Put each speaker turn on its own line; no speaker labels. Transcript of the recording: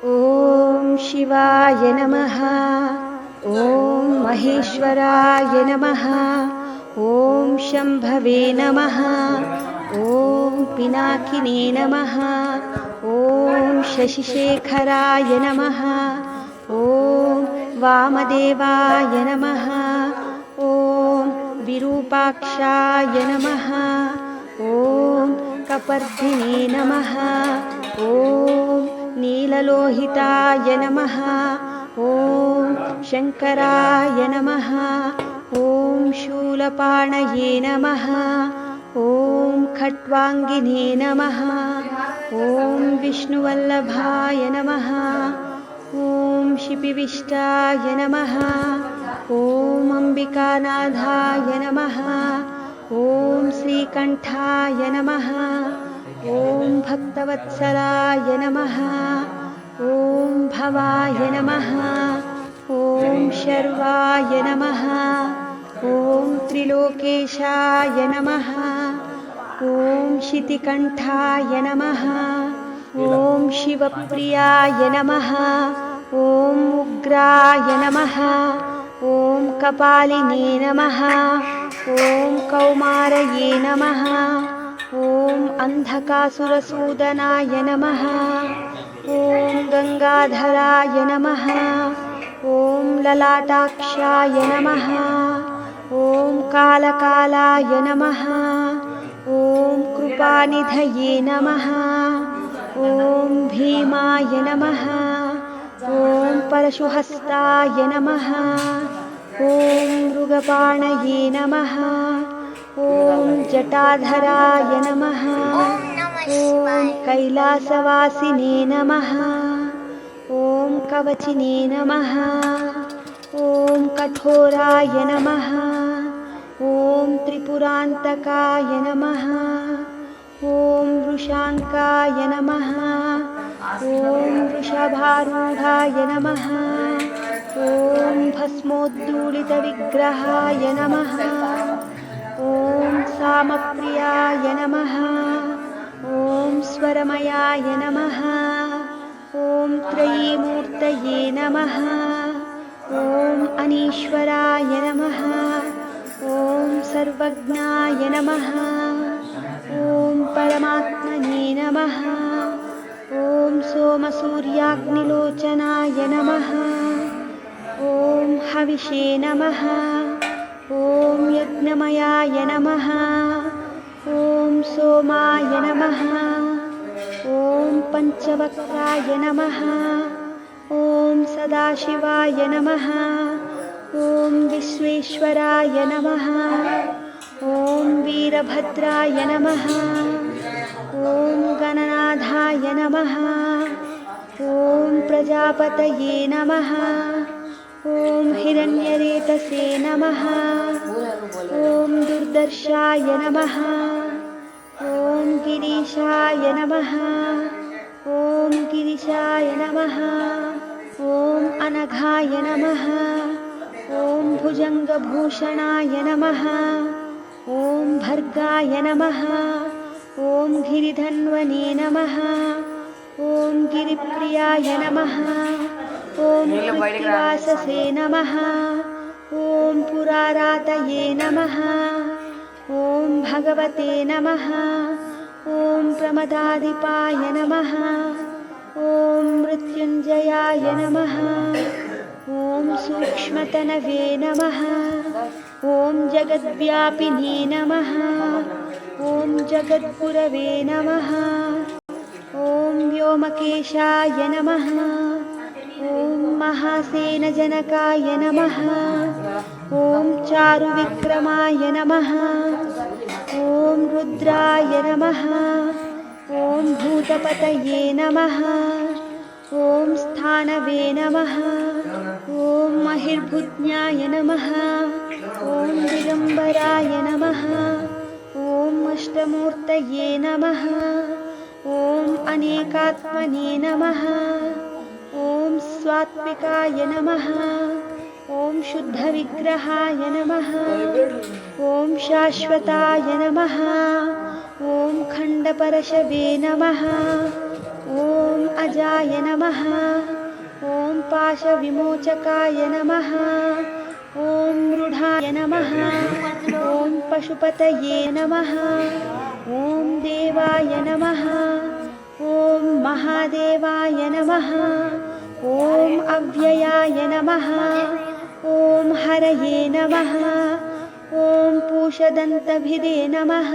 ॐ शिवाय नमः। ॐ महेश्वराय नमः। ॐ शम्भवे नमः। ॐ पिनाकिने नमः। ॐ शशिशेखराय नमः। ॐ वामदेवाय नमः। ॐ विरूपाक्षाय नमः। ॐ कपर्दिने नमः। ॐ नीललोहिताय नमः। ॐ शङ्कराय नमः। ॐ शूलपाणये नमः। ॐ खट्वाङ्गिने नमः। ॐ विष्णुवल्लभाय नमः। ॐ शिपिविष्टाय नमः। ॐ अम्बिकानाथाय नमः। ॐ श्रीकण्ठाय नमः। ॐ भक्तवत्सलाय नमः। ॐ भवाय नमः। ॐ शर्वाय नमः। ॐ त्रिलोकेशाय नमः। ॐ शितिकण्ठाय नमः। ॐ शिवप्रियाय नमः। ॐ उग्राय नमः। ॐ कपालिने नमः। ॐ कौमारये नमः। ॐ अन्धकासुरसूदनाय नमः। ॐ गङ्गाधराय नमः। ॐ ललाटाक्षाय नमः। ॐ कालकालाय नमः। ॐ कृपानिधये नमः। ॐ भीमाय नमः। ॐ परशुहस्ताय नमः। ॐ मृगपाणये नमः। ॐ जटाधराय नमः। ॐ कैलासवासिने नमः। ॐ कवचिने नमः। ॐ कठोराय नमः। ॐ त्रिपुरान्तकाय नमः। ॐ वृषाङ्काय नमः। ॐ वृषभारूढाय नमः। ॐ भस्मोद्दूलितविग्रहाय नमः। ॐ सामप्रियाय नमः। ॐ स्वरमयाय नमः। ॐ त्रयीमूर्तये नमः। ॐ अनीश्वराय नमः। ॐ सर्वज्ञाय नमः। ॐ परमात्मने नमः। ॐ सोमसूर्याग्निलोचनाय नमः। ॐ हविषे नमः। ॐ यज्ञमयाय नमः। ॐ सोमाय नमः। ॐ पञ्चवक्त्राय नमः। ॐ सदाशिवाय नमः। ॐ विश्वेश्वराय नमः। ॐ वीरभद्राय नमः। ॐ गणनाथाय नमः। ॐ प्रजापतये नमः। ॐ हिरण्यरेतसे नमः। ॐ दुर्दर्शाय नमः। ॐ गिरीशाय नमः। ॐ गिरिशाय नमः। ॐ अनघाय नमः। ॐ भुजङ्गभूषणाय नमः। ॐ भर्गाय नमः। ॐ गिरिधन्वने नमः। ॐ गिरिप्रियाय नमः। ॐ कृत्तिवाससे नमः। ॐ पुरारातये नमः। ॐ भगवते नमः। ॐ प्रमदाधिपाय नमः। ॐ मृत्युञ्जयाय नमः। ॐ सूक्ष्मतनवे नमः। ॐ जगद्व्यापिने नमः। ॐ जगद्गुरवे नमः। ॐ व्योमकेशाय नमः। ॐ महासेनजनकाय नमः। ॐ चारुविक्रमाय नमः। ॐ रुद्राय नमः। ॐ भूतपतये नमः। ॐ स्थानवे नमः। ॐ महिर्भुज्ञाय नमः। ॐ दिगम्बराय नमः। ॐ अष्टमूर्तये नमः। ॐ अनेकात्मने नमः। ॐ स्वात्विकाय नमः। ॐ शुद्धविग्रहाय नमः। ॐ शाश्वताय नमः। ॐ खण्डपरशवे नमः। ॐ अजाय नमः ॐ पाशविमोचकाय नमः ॐ मृढाय नमः ॐ पशुपतये नमः ॐ देवाय नमः ॐ महादेवाय नमः ॐ अव्ययाय नमः ॐ हरये नमः ॐ पूषदन्तभिदे नमः